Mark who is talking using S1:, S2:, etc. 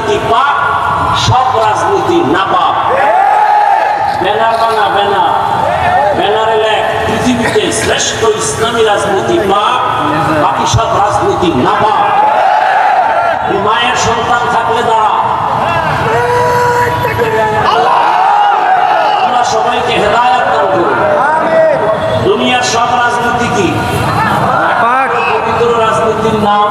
S1: রাজনীতি পাক, সব রাজনীতি নাপাক। ব্যানার বানা, ব্যানার ব্যানারে লেখ পৃথিবীতে শ্রেষ্ঠ ইসলামী রাজনীতি পাক, বাকি সব রাজনীতি নাপাক। মায়ের সন্তান থাকলে দাঁড়া, আমরা সবাইকে হেদায়েত দান করুন। দুনিয়ার সব রাজনীতি কি? পবিত্র রাজনীতির নাম